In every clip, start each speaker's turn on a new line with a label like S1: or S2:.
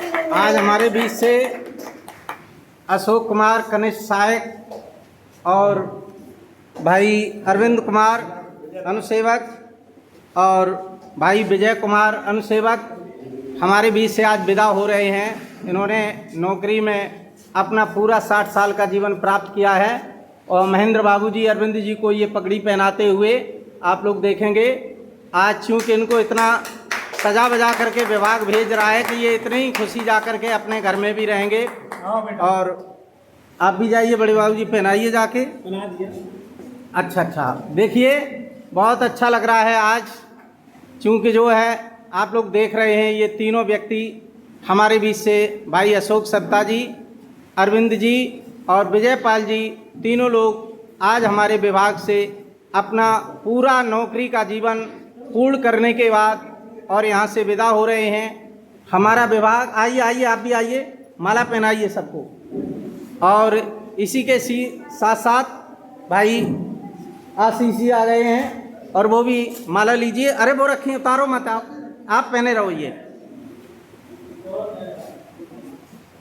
S1: आज हमारे बीच से अशोक कुमार कनिष्ठ सहायक और भाई अरविंद कुमार अनुसेवक और भाई विजय कुमार अनुसेवक हमारे बीच से आज विदा हो रहे हैं। इन्होंने नौकरी में अपना पूरा 60 साल का जीवन प्राप्त किया है और महेंद्र बाबूजी अरविंद जी को ये पगड़ी पहनाते हुए आप लोग देखेंगे। आज चूँकि इनको इतना सजा बजा करके विभाग भेज रहा है कि ये इतनी ही खुशी जा करके अपने घर में भी रहेंगे। और आप भी जाइए बड़े बाबूजी, पहनाइए जाके। अच्छा, देखिए बहुत अच्छा लग रहा है आज, चूँकि जो है आप लोग देख रहे हैं ये तीनों व्यक्ति हमारे बीच से भाई अशोक सत्ता जी, अरविंद जी और विजय पाल जी, तीनों लोग आज हमारे विभाग से अपना पूरा नौकरी का जीवन पूर्ण करने के बाद और यहाँ से विदा हो रहे हैं। हमारा विभाग, आइए आप भी आइए, माला पहनाइए सबको। और इसी के साथ साथ भाई आशीष जी आ गए हैं और वो भी माला लीजिए। अरे वो रखिए, उतारो मत, आप पहने रहो। ये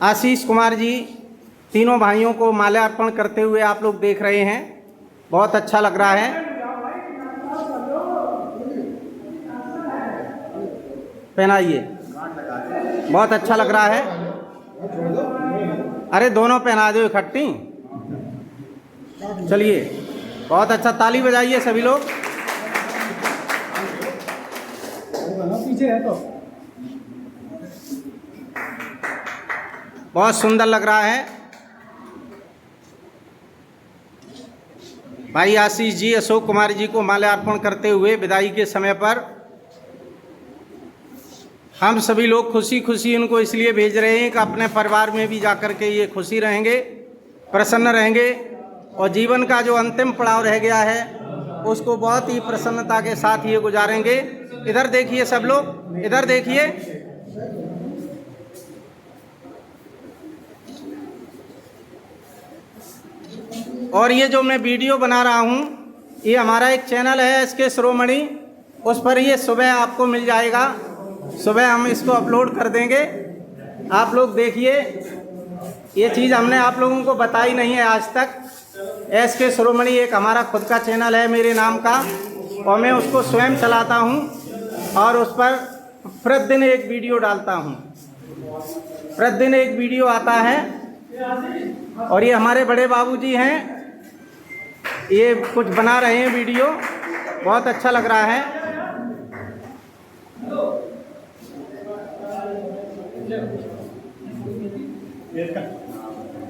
S1: आशीष कुमार जी तीनों भाइयों को माल्यार्पण करते हुए आप लोग देख रहे हैं, बहुत अच्छा लग रहा है। पहनाइए, बहुत अच्छा लग रहा है। अरे दोनों पहना दो इकट्ठी। चलिए, बहुत अच्छा, ताली बजाइए सभी लोग। पीछे है तो बहुत सुंदर लग रहा है। भाई आशीष जी अशोक कुमार जी को माल्यार्पण करते हुए विदाई के समय पर हम सभी लोग खुशी खुशी इनको इसलिए भेज रहे हैं कि अपने परिवार में भी जाकर के ये खुशी रहेंगे, प्रसन्न रहेंगे और जीवन का जो अंतिम पड़ाव रह गया है उसको बहुत ही प्रसन्नता के साथ ये गुजारेंगे। इधर देखिए सब लोग, इधर देखिए। और ये जो मैं वीडियो बना रहा हूँ ये हमारा एक चैनल है SK शिरोमणि, उस पर ये सुबह आपको मिल जाएगा। सुबह हम इसको अपलोड कर देंगे। आप लोग देखिए, ये चीज़ हमने आप लोगों को बताई नहीं है आज तक। SK शिरोमणि एक हमारा खुद का चैनल है मेरे नाम का और मैं उसको स्वयं चलाता हूँ और उस पर प्रतिदिन एक वीडियो डालता हूँ। प्रतिदिन एक वीडियो आता है। और ये हमारे बड़े बाबूजी हैं, ये कुछ बना रहे हैं वीडियो, बहुत अच्छा लग रहा है।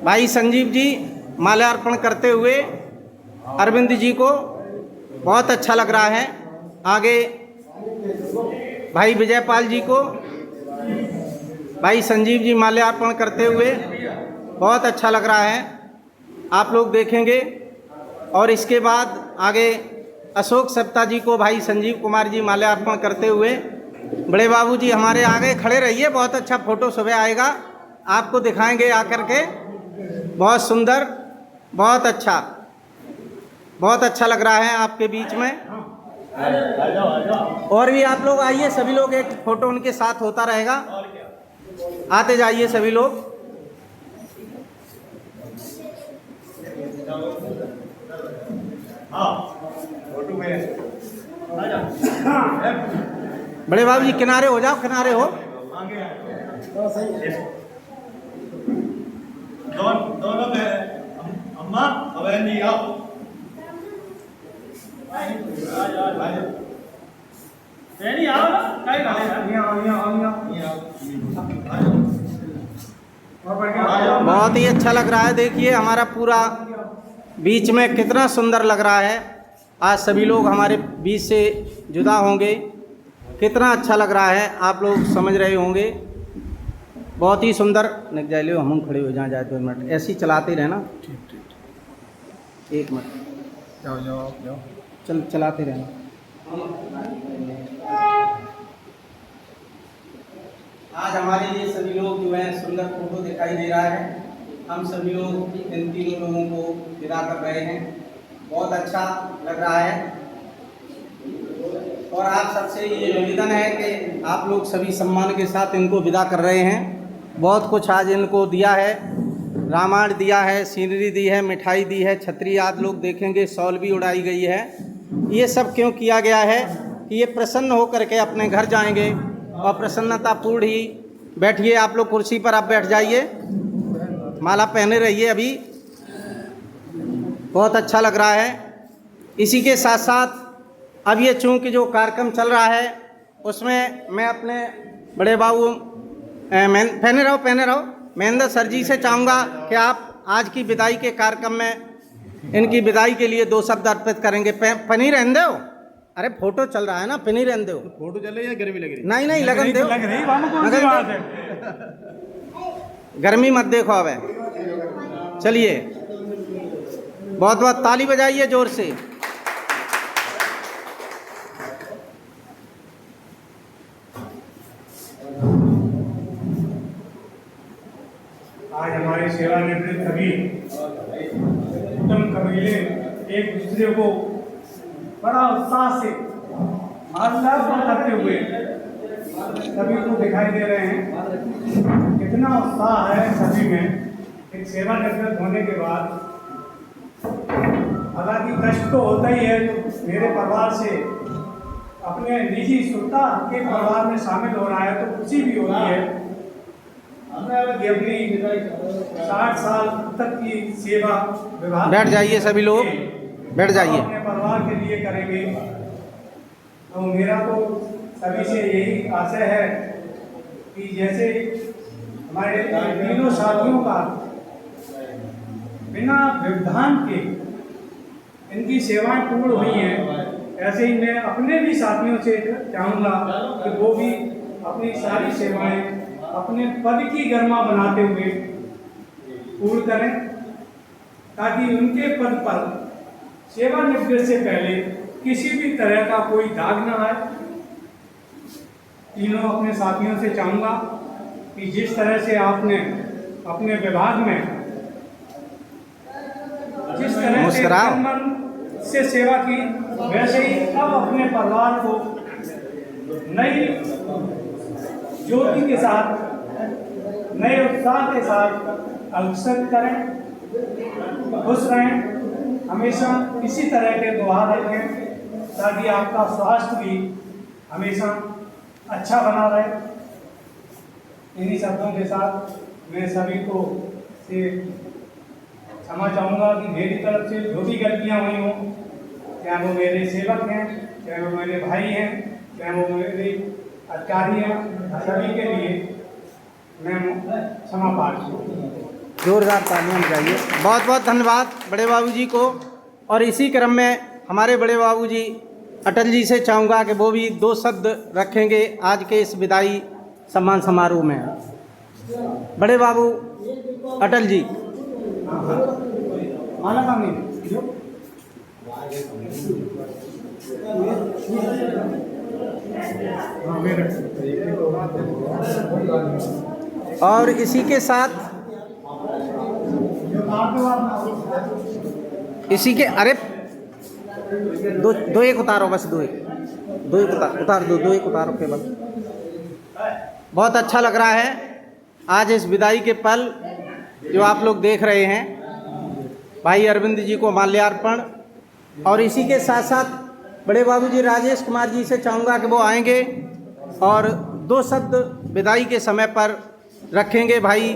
S1: भाई संजीव जी माल्यार्पण करते हुए अरविंद जी को, बहुत अच्छा लग रहा है। आगे भाई विजय पाल जी को भाई संजीव जी माल्यार्पण करते हुए, बहुत अच्छा लग रहा है, आप लोग देखेंगे। और इसके बाद आगे अशोक सत्ता जी को भाई संजीव कुमार जी माल्यार्पण करते हुए। बड़े बाबूजी हमारे आगे खड़े रहिए, बहुत अच्छा फोटो सुबह आएगा, आपको दिखाएंगे आकर के। बहुत सुंदर, बहुत अच्छा लग रहा है आपके बीच में। और भी आप लोग आइए, सभी लोग, एक फोटो उनके साथ होता रहेगा। आते जाइए सभी लोग। बड़े बाबू जी किनारे हो जाओ, किनारे हो।
S2: दोनों अम्मा अवेंदी आओ। आओ ना, कहीं
S1: बहुत ही अच्छा लग रहा है। देखिए हमारा पूरा बीच में कितना सुंदर लग रहा है। आज सभी लोग हमारे बीच से जुदा होंगे, कितना अच्छा लग रहा है, आप लोग समझ रहे होंगे। बहुत ही सुंदर। निक जाए लो, हम खड़े हो जहाँ जाए 2 मिनट, ऐसे ही चलाते रहना। ठीक, 1 मिनट, जाओ, चलाते रहना। आज हमारे लिए सभी लोग जो है सुंदर फोटो दिखाई दे रहा है। हम सभी लोग इन तीनों लोगों को विदा कर रहे हैं, बहुत अच्छा लग रहा है। और आप सबसे ये निवेदन है कि आप लोग सभी सम्मान के साथ इनको विदा कर रहे हैं। बहुत कुछ आज इनको दिया है, रामायण दिया है, सीनरी दी है, मिठाई दी है, छतरी आप लोग देखेंगे, शॉल भी उड़ाई गई है। ये सब क्यों किया गया है कि ये प्रसन्न होकर के अपने घर जाएंगे और प्रसन्नतापूर्ण ही। बैठिए आप लोग कुर्सी पर, आप बैठ जाइए, माला पहने रहिए, अभी बहुत अच्छा लग रहा है। इसी के साथ साथ अब ये चूँकि जो कार्यक्रम चल रहा है उसमें मैं अपने बड़े बाबू पहने रहो महेंद्र सर जी से चाहूँगा कि आप आज की विदाई के कार्यक्रम में इनकी विदाई के लिए 2 शब्द अर्पित करेंगे। पनीर रहने दो, अरे फोटो चल रहा है ना, पनीर रहने दो।
S2: फोटो चल रही है, गर्मी लग रही है?
S1: नहीं लगन दो,
S2: लग रही मामू, कौन सी बात है?
S1: गर्मी मत देखो अब। चलिए बहुत बहुत ताली बजाइए जोर से।
S3: आज हमारे सेवानिवृत्त सभी उत्तम कबीले एक दूसरे को बड़ा उत्साह से माल्यार्पण करते हुए सभी को दिखाई दे रहे हैं। कितना उत्साह है सभी में एक सेवानिवृत्त होने के बाद। हालांकि कष्ट तो होता ही है, मेरे परिवार से अपने निजी सुरता के परिवार में शामिल हो रहा है तो खुशी भी होती है। ये अपनी 60 साल तक की सेवा विभाग,
S1: बैठ जाइए सभी लोग, बैठ जाइए।
S3: अपने परिवार के लिए करेंगे। तो मेरा तो सभी से यही आशय है कि जैसे हमारे तीनों साथियों का बिना व्यवधान के इनकी सेवाएं पूर्ण हुई हैं, ऐसे ही मैं अपने भी साथियों से चाहूँगा कि वो भी अपनी सारी सेवाएं अपने पद की गरिमा बनाते हुए पूर्ण करें, ताकि उनके पद पर सेवानिवृत्ति से पहले किसी भी तरह का कोई दाग न आए। तीनों अपने साथियों से चाहूँगा कि जिस तरह से आपने अपने विभाग में जिस तरह से मन से सेवा की, वैसे ही अब अपने परिवार को नई ज्योति के साथ, नए उत्साह के साथ अग्रसर करें, खुश रहें, हमेशा इसी तरह के दुआ रखें ताकि आपका स्वास्थ्य भी हमेशा अच्छा बना रहे। इन्हीं शब्दों के साथ मैं सभी को से क्षमा चाहूँगा कि मेरी तरफ से जो भी गलतियाँ हुई हों, चाहे वो मेरे सेवक हैं, चाहे वो मेरे भाई हैं, चाहे वो मेरे अधिकारी हैं, सभी के लिए मैं क्षमा पात्र हूँ।
S1: जोरदार तालियां बजाइए। बहुत बहुत धन्यवाद बड़े बाबूजी को। और इसी क्रम में हमारे बड़े बाबूजी अटल जी से चाहूँगा कि वो भी 2 शब्द रखेंगे आज के इस विदाई सम्मान समारोह में। बड़े बाबू अटल जी।
S3: माला कामी
S1: और इसी के साथ इसी के अरे दो एक उतारो, बस दो एक उतार दो एक उतारो केवल। बहुत अच्छा लग रहा है आज इस विदाई के पल जो आप लोग देख रहे हैं। भाई अरविंद जी को माल्यार्पण, और इसी के साथ साथ बड़े बाबूजी राजेश कुमार जी से चाहूँगा कि वो आएंगे और 2 शब्द विदाई के समय पर रखेंगे। भाई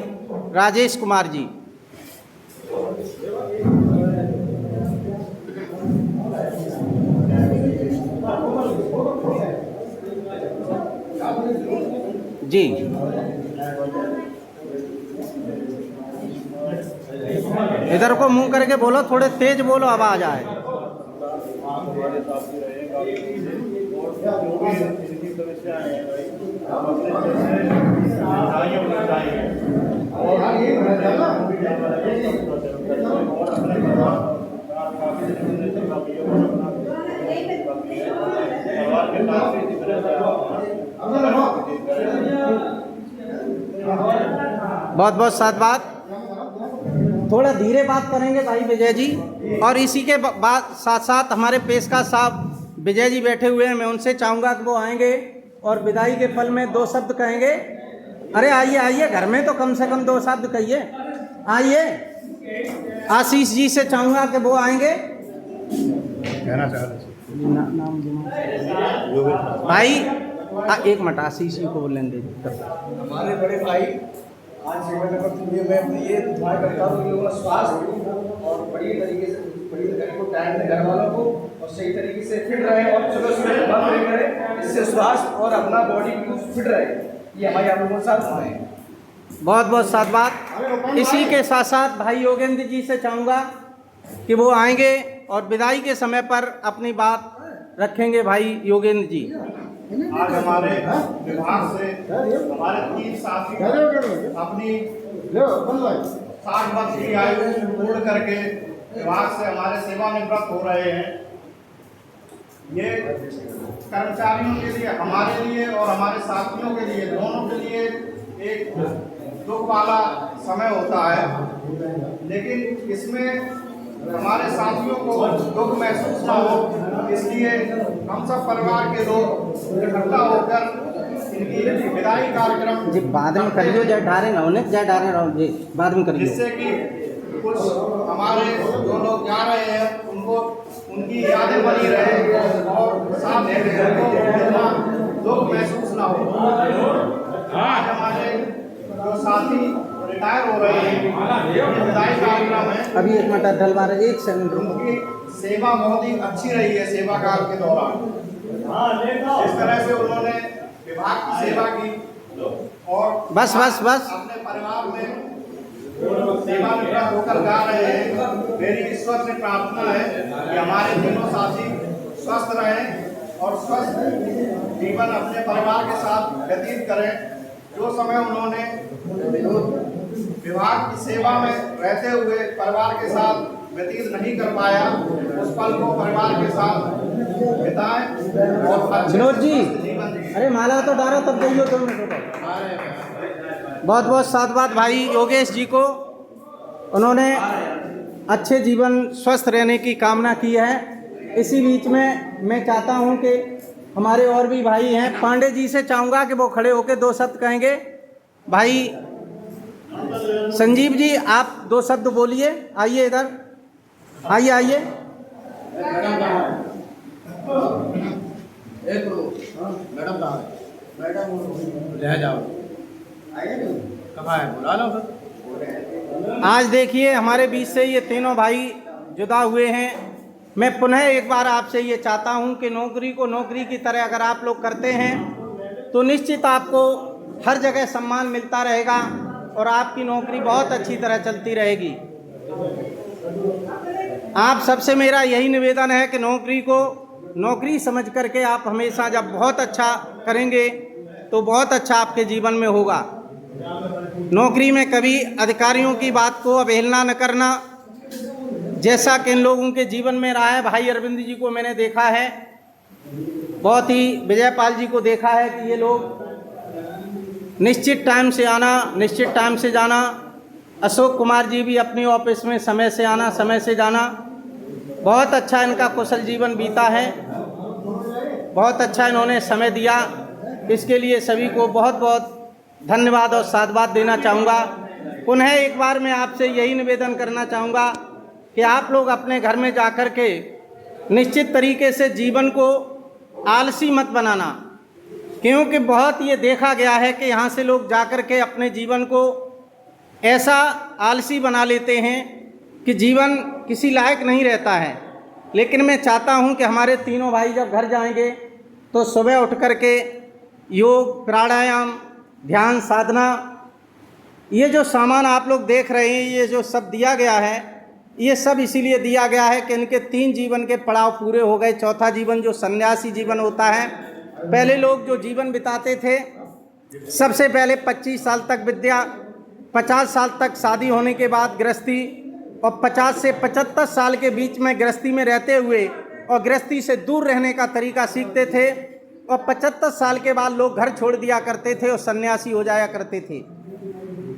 S1: राजेश कुमार जी। जी इधर को मुंह करके बोलो, थोड़े तेज बोलो, आवाज आए। बहुत बहुत साधुवाद। थोड़ा धीरे बात करेंगे भाई विजय जी। और इसी के बाद साथ साथ हमारे पेशकार साहब विजय जी बैठे हुए हैं, मैं उनसे चाहूँगा कि वो आएंगे और विदाई के पल में 2 शब्द कहेंगे। अरे आइए आइए, घर में तो कम से कम 2 शब्द कहिए। आइए, आशीष जी से चाहूंगा कि वो आएंगे। भाई एक मिनट, आशीष जी को बोलने दीजिए।
S4: हमारे बड़े भाई आज सेवा नंबर 3 में मैं ये दुआ करता हूँ कि लोगों का स्वास्थ्य और बढ़िया तरीके से को टाइम में घर वालों को और सही तरीके से फिट रहे और सुबह सुबह बंद नहीं करें, इससे स्वास्थ्य और अपना बॉडी बिल्कुल फिट रहे। ये हमारी आप लोगों के साथ है।
S1: बहुत बहुत साधुवाद। इसी के साथ साथ भाई योगेंद्र जी से चाहूँगा कि वो आएंगे और विदाई के समय पर अपनी बात रखेंगे। भाई योगेंद्र जी।
S5: आज हमारे विभाग से हमारे 3 साथी अपनी 60 वर्ष की आयु पूर्ण करके विभाग से हमारे सेवानिवृत्त हो रहे हैं। ये कर्मचारियों के लिए, हमारे लिए और हमारे साथियों के लिए, दोनों के लिए एक दुख वाला समय होता है, लेकिन इसमें हमारे साथियों को दुख महसूस न हो, इसलिए हम सब परिवार के लोग इकट्ठा होकर इनकी विदाई कार्यक्रम
S1: जी बाद में करियो, जय डारे ना उन्हें, जय डारे रहो जी, बाद में करियो।
S5: जिससे कि कुछ हमारे जो लोग जा रहे हैं उनको उनकी यादें बनी रहे और साथ में इतना दुख महसूस ना हो। आज हमारे जो साथी रिटायर हो रहे हैं, ये विदाई कार्यक्रम है।
S1: अभी एक मिनट डलवा रहे, 1 सेकंड रुको।
S5: उनकी सेवा बहुत ही अच्छी रही है सेवा काल के दौरान। इस तरह से उन्होंने विभाग की सेवा की और
S1: बस बस बस
S5: अपने परिवार में सेवानिवृत्त होकर जा रहे हैं। मेरी ईश्वर से प्रार्थना है कि हमारे तीनों साथी स्वस्थ रहें और स्वस्थ जीवन अपने परिवार के साथ व्यतीत करें। जो समय उन्होंने विभाग की सेवा में रहते हुए परिवार के साथ व्यतीत नहीं कर पाया, उस पल को परिवार के साथ बिताएं और
S1: विनोद जी,
S5: जीवन जिएं।
S1: अरे माला तो डालो तब जाइयो 2 मिनट। बहुत बहुत साधुवाद भाई योगेश जी को। उन्होंने अच्छे जीवन स्वस्थ रहने की कामना की है। इसी बीच में मैं चाहता हूं कि हमारे और भी भाई हैं, पांडे जी से चाहूँगा कि वो खड़े होकर 2 शब्द कहेंगे। भाई संजीव जी आप 2 शब्द बोलिए। आइए इधर, आइए आइए। आज देखिए हमारे बीच से ये तीनों भाई जुदा हुए हैं। मैं पुनः एक बार आपसे ये चाहता हूं कि नौकरी को नौकरी की तरह अगर आप लोग करते हैं तो निश्चित आपको हर जगह सम्मान मिलता रहेगा और आपकी नौकरी बहुत अच्छी तरह चलती रहेगी। आप सबसे मेरा यही निवेदन है कि नौकरी को नौकरी समझ करके आप हमेशा जब बहुत अच्छा करेंगे तो बहुत अच्छा आपके जीवन में होगा। नौकरी में कभी अधिकारियों की बात को अवहेलना न करना, जैसा कि इन लोगों के जीवन में रहा है। भाई अरविंद जी को मैंने देखा है, बहुत ही विजयपाल जी को देखा है कि ये लोग निश्चित टाइम से आना, निश्चित टाइम से जाना। अशोक कुमार जी भी अपनी ऑफिस में समय से आना, समय से जाना। बहुत अच्छा इनका कुशल जीवन बीता है, बहुत अच्छा इन्होंने समय दिया। इसके लिए सभी को बहुत बहुत धन्यवाद और साधुवाद देना चाहूँगा। पुनः एक बार मैं आपसे यही निवेदन करना चाहूँगा कि आप लोग अपने घर में जाकर के निश्चित तरीके से जीवन को आलसी मत बनाना, क्योंकि बहुत ये देखा गया है कि यहाँ से लोग जाकर के अपने जीवन को ऐसा आलसी बना लेते हैं कि जीवन किसी लायक नहीं रहता है। लेकिन मैं चाहता हूँ कि हमारे तीनों भाई जब घर जाएंगे तो सुबह उठ कर के योग, प्राणायाम, ध्यान, साधना, ये जो सामान आप लोग देख रहे हैं, ये जो सब दिया गया है, ये सब इसीलिए दिया गया है कि इनके 3 जीवन के पड़ाव पूरे हो गए। चौथा जीवन जो सन्यासी जीवन होता है, पहले लोग जो जीवन बिताते थे, सबसे पहले 25 साल तक विद्या, 50 साल तक शादी होने के बाद गृहस्थी, और 50 से 75 साल के बीच में गृहस्थी में रहते हुए और गृहस्थी से दूर रहने का तरीका सीखते थे, और 75 साल के बाद लोग घर छोड़ दिया करते थे और सन्यासी हो जाया करते थे।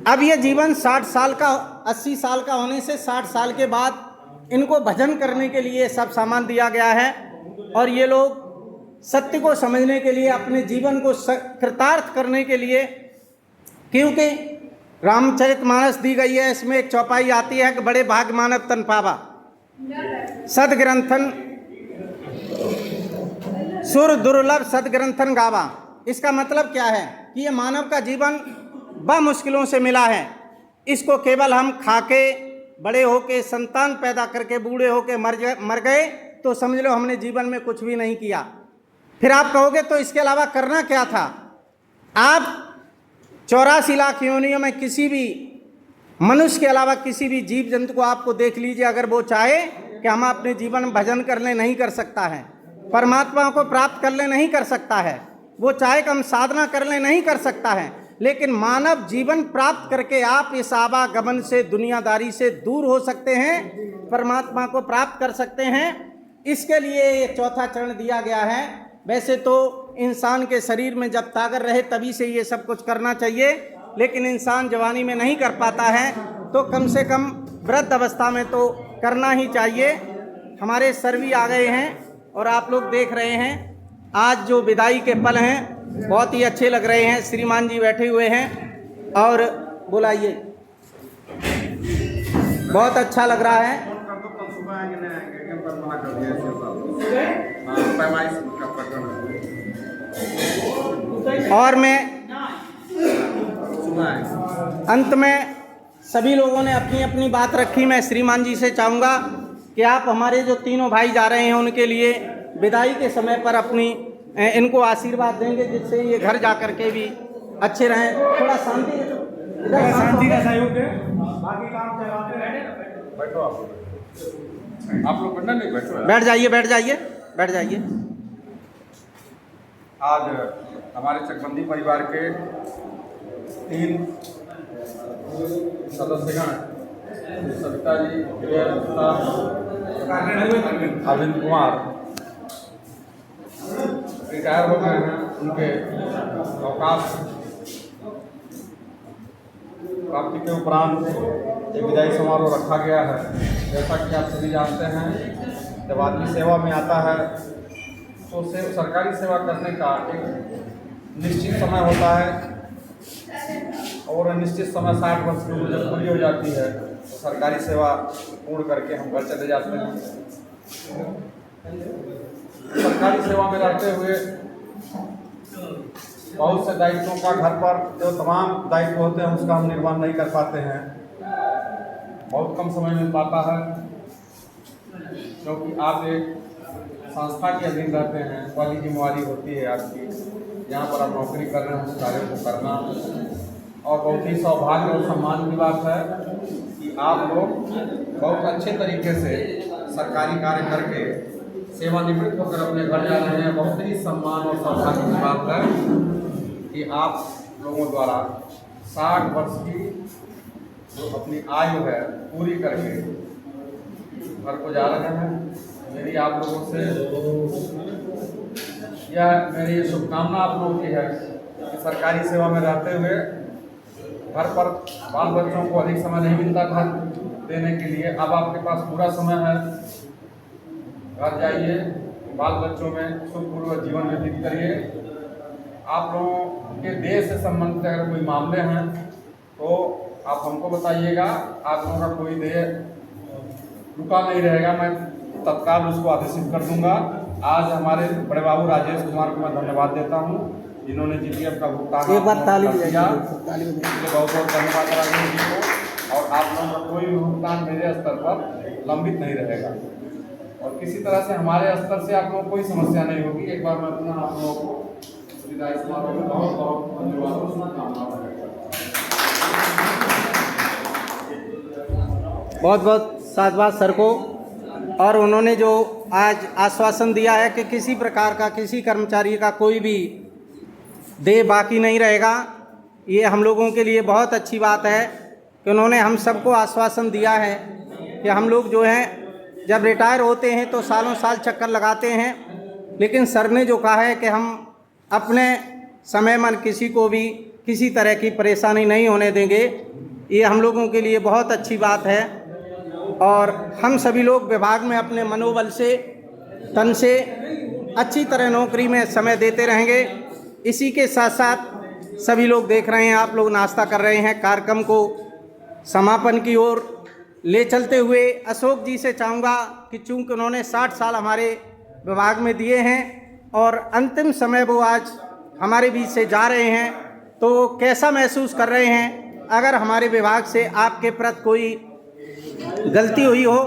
S1: अब ये जीवन 60 साल का, 80 साल का होने से 60 साल के बाद इनको भजन करने के लिए सब सामान दिया गया है, और ये लोग सत्य को समझने के लिए, अपने जीवन को कृतार्थ करने के लिए क्योंकि रामचरितमानस दी गई है, इसमें एक चौपाई आती है कि बड़े भाग मानव तन पावा, सदग्रंथन सुर दुर्लभ सदग्रंथन गावा। इसका मतलब क्या है कि ये मानव का जीवन बा मुश्किलों से मिला है। इसको केवल हम खाके बड़े होके संतान पैदा करके बूढ़े होके मर गए तो समझ लो हमने जीवन में कुछ भी नहीं किया। फिर आप कहोगे तो इसके अलावा करना क्या था? आप 84 लाख योनियों में किसी भी मनुष्य के अलावा किसी भी जीव जंतु को आपको देख लीजिए, अगर वो चाहे कि हम अपने जीवन में भजन कर ले नहीं कर सकता है, परमात्मा को प्राप्त कर ले नहीं कर सकता है, वो चाहे कि हम साधना कर ले नहीं कर सकता है। लेकिन मानव जीवन प्राप्त करके आप इस आवागमन से दुनियादारी से दूर हो सकते हैं, परमात्मा को प्राप्त कर सकते हैं। इसके लिए ये चौथा चरण दिया गया है। वैसे तो इंसान के शरीर में जब ताकत रहे तभी से ये सब कुछ करना चाहिए, लेकिन इंसान जवानी में नहीं कर पाता है तो कम से कम वृद्ध अवस्था में तो करना ही चाहिए। हमारे सर भी आ गए हैं और आप लोग देख रहे हैं आज जो विदाई के पल हैं बहुत ही अच्छे लग रहे हैं। श्रीमान जी बैठे हुए हैं और बुलाइए, बहुत अच्छा लग रहा है। और मैं अंत में सभी लोगों ने अपनी अपनी बात रखी। मैं श्रीमान जी से चाहूँगा कि आप हमारे जो तीनों भाई जा रहे हैं उनके लिए विदाई के समय पर अपनी इनको आशीर्वाद देंगे, जिससे ये घर जा कर के भी अच्छे रहें। थोड़ा शांति
S3: का सहयोग है, बाकी काम चलाते रहें।
S5: बैठो आप लोग बनना नहीं बैठो,
S1: बैठ जाइए बैठ जाइए बैठ जाइए।
S5: आज हमारे चकबंदी परिवार के 3 सदस्यगण सविता जी, अरविंद कुमार रिटायर हो गए हैं। उनके अवकाश प्राप्ति के उपरांत एक विदाई समारोह रखा गया है। जैसा कि आप सभी जानते हैं, जब आदमी सेवा में आता है तो सरकारी सेवा करने का एक निश्चित समय होता है और निश्चित समय 60 वर्ष की उम्र जब पूरी हो जाती है तो सरकारी सेवा पूर्ण करके हम घर चले जाते हैं। सरकारी सेवा में रहते हुए बहुत से दायित्वों का घर पर जो तमाम दायित्व होते हैं उसका हम निर्वहन नहीं कर पाते हैं, बहुत कम समय मिल पाता है। क्योंकि आप एक संस्था के अधीन रहते हैं, वाली जिम्मेवारी होती है आपकी, जहाँ पर आप नौकरी कर रहे हैं उस कार्य को करना। और बहुत ही सौभाग्य और सम्मान की बात है कि आप लोग बहुत अच्छे तरीके से सरकारी कार्य करके सेवानिवृत्त होकर अपने घर जा रहे हैं। बहुत ही सम्मान और सौभाग्य की बात है कि आप लोगों द्वारा 60 वर्ष की जो अपनी आयु है पूरी करके घर को जा रहे हैं। मेरी आप लोगों से यह मेरी शुभकामना आप लोगों की है कि सरकारी सेवा में रहते हुए घर पर बाल बच्चों को अधिक समय नहीं मिलता था देने के लिए, अब आपके पास पूरा समय है। घर जाइए, बाल बच्चों में सुखपूर्वक जीवन व्यतीत करिए। आप लोगों के देश से संबंधित अगर कोई मामले हैं तो आप हमको बताइएगा। आप लोगों का कोई देय रुका नहीं रहेगा, मैं तत्काल उसको आदेशित कर दूंगा। आज हमारे बड़े बाबू राजेश कुमार को मैं धन्यवाद देता हूं, जिन्होंने जीपीएफ का भुगतान
S1: एक बार ताली
S5: किया। बहुत बहुत धन्यवाद राजेश जी को। और आप लोगों का कोई भी भुगतान मेरे स्तर पर लंबित नहीं रहेगा और किसी तरह से हमारे स्तर से आप लोगों को कोई समस्या नहीं होगी। एक बार मैं पुनः आप लोगों को विदाई समारोह में बहुत बहुत धन्यवाद और शुभकामनाएं
S1: बहुत बहुत साधुवाद सर को। और उन्होंने जो आज आश्वासन दिया है कि किसी प्रकार का किसी कर्मचारी का कोई भी देय बाकी नहीं रहेगा, ये हम लोगों के लिए बहुत अच्छी बात है कि उन्होंने हम सबको आश्वासन दिया है कि हम लोग जो हैं जब रिटायर होते हैं तो सालों साल चक्कर लगाते हैं, लेकिन सर ने जो कहा है कि हम अपने समय में किसी को भी किसी तरह की परेशानी नहीं होने देंगे, ये हम लोगों के लिए बहुत अच्छी बात है। और हम सभी लोग विभाग में अपने मनोबल से तन से अच्छी तरह नौकरी में समय देते रहेंगे। इसी के साथ साथ सभी लोग देख रहे हैं, आप लोग नाश्ता कर रहे हैं। कार्यक्रम को समापन की ओर ले चलते हुए अशोक जी से चाहूँगा कि चूँकि उन्होंने 60 साल हमारे विभाग में दिए हैं और अंतिम समय वो आज हमारे बीच से जा रहे हैं, तो कैसा महसूस कर रहे हैं? अगर हमारे विभाग से आपके प्रति कोई गलती हुई हो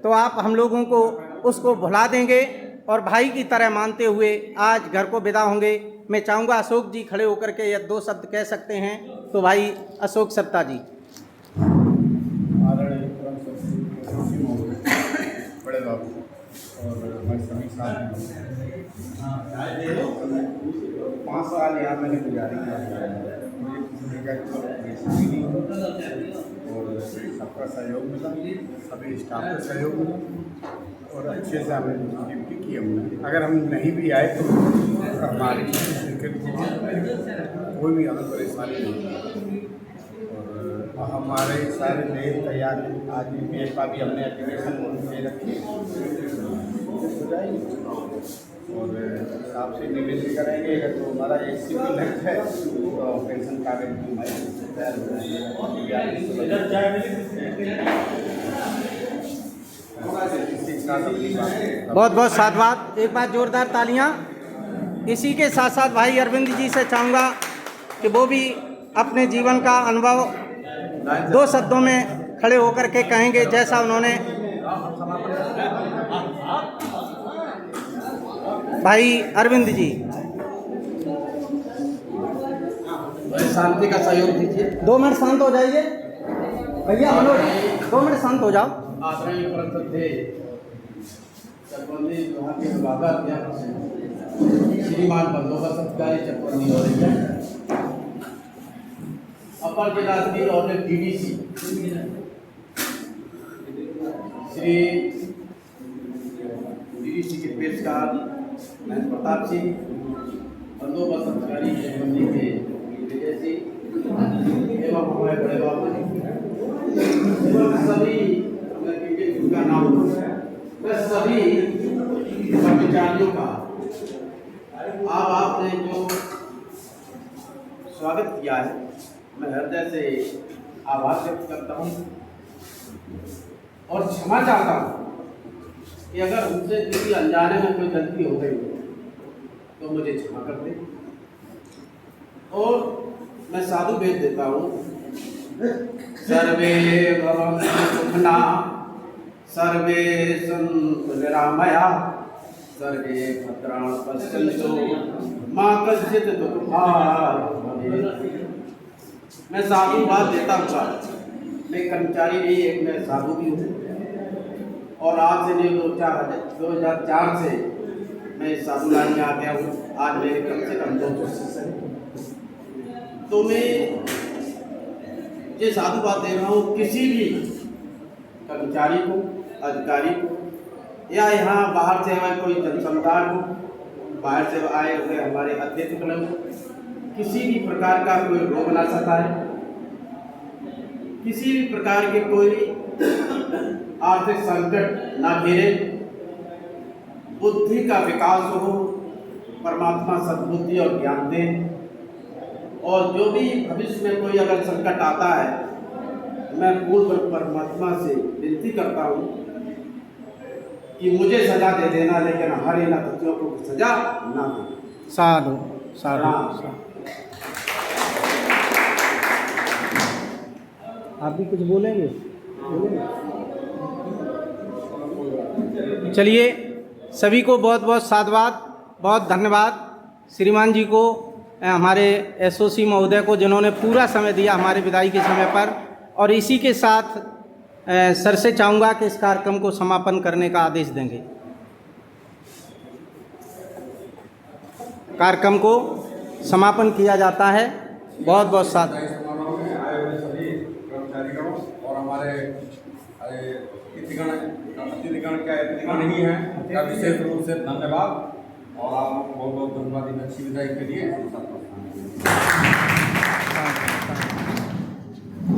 S1: तो आप हम लोगों को उसको भुला देंगे और भाई की तरह मानते हुए आज घर को विदा होंगे। मैं चाहूँगा अशोक जी खड़े होकर के या 2 शब्द कह सकते हैं तो भाई अशोक सप्ता जी।
S5: बड़े बाबू और हमारे सभी साथी 5 साल यहाँ मैंने गुजारी और सबका सहयोग मिला, सभी स्टाफ का सहयोग मिला और अच्छे से हमने ड्यूटी की। हमने अगर हम नहीं भी आए तो हमारी कोई भी हमें परेशानी नहीं और हमारे सारे मेल तैयार हैं। आज भी मेल का भी हमने एप्लीकेशन दे रखी हो जाएगी और हिसाब से निवेदन करेंगे। अगर तो हमारा एक सिविल लग है तो पेंशन कागज तैयार हो जाएगा।
S1: बहुत बहुत साधुवाद, एक बार जोरदार तालियां। इसी के साथ साथ भाई अरविंद जी से चाहूँगा कि वो भी अपने जीवन का अनुभव 2 शब्दों में खड़े होकर के कहेंगे, जैसा उन्होंने भाई अरविंद जी।
S6: शांति का सहयोग दीजिए।
S1: 2 मिनट शांत हो जाइए भैया, मनोज 2 मिनट शांत हो जाओ।
S6: आदरणीय परमश्रद्धेय चकबंदी विभाग के विभागाध्यक्ष श्रीमान बंदोबस्त अधिकारी चकबंदी और अपर जिलाधिकारी और डीडीसी श्री डीडीसी के पेशकार महेंद्र प्रताप सिंह, बंदोबस्त अधिकारी चकबंदी के विजय सिंह एवं हमारे बड़े बाबू सभी का नाम सभी कर्मचारियों का अब आपने जो स्वागत किया है, मैं हृदय से आभार व्यक्त करता हूँ और क्षमा चाहता हूँ कि अगर उनसे किसी अनजाने में कोई गलती हो गई तो मुझे क्षमा कर दे। और मैं साधु भेज देता हूँ। सर्वे भवन्तु सुखिना सर्वे सन्तु निरामया सर्वे भद्राणि पश्यन्तु मा कश्चित् दुःखभाग् भवेत्। मैं साधु बात देता हुआ, मैं कर्मचारी नहीं, एक मैं साधु भी हूँ और आज से नहीं 2004 से मैं साधु लाइन में आ गया हूँ। आज मेरे कम से कम 2 शिष्य हैं। तो मैं ये साधु बात दे रहा हूँ, किसी भी कर्मचारी को, अधिकारी को या यहाँ बाहर से आए कोई जनसमुदाय को, बाहर से आए हुए हमारे अतिथिगण को किसी भी प्रकार का कोई रोग ना सताए, किसी भी प्रकार के कोई आर्थिक संकट ना घेरे, बुद्धि का विकास हो, परमात्मा सद्बुद्धि और ज्ञान दे। और जो भी भविष्य में कोई अगर संकट आता है, मैं पूर्ण परमात्मा से विनती करता हूँ कि मुझे सजा दे देना, लेकिन हर इन अतिथियों को सजा ना दे।
S1: साधु साधु। आप भी कुछ बोलेंगे? चलिए, सभी को बहुत बहुत साधुवाद, बहुत धन्यवाद श्रीमान जी को, हमारे एसओसी महोदय को, जिन्होंने पूरा समय दिया हमारे विदाई के समय पर। और इसी के साथ सर से चाहूँगा कि इस कार्यक्रम को समापन करने का आदेश देंगे। कार्यक्रम को समापन किया जाता है। बहुत बहुत साथ
S7: और हमारे अतिथिगण ही हैं, का विशेष रूप से धन्यवाद और आपको बहुत बहुत धन्यवाद इन अच्छी विदाई के लिए।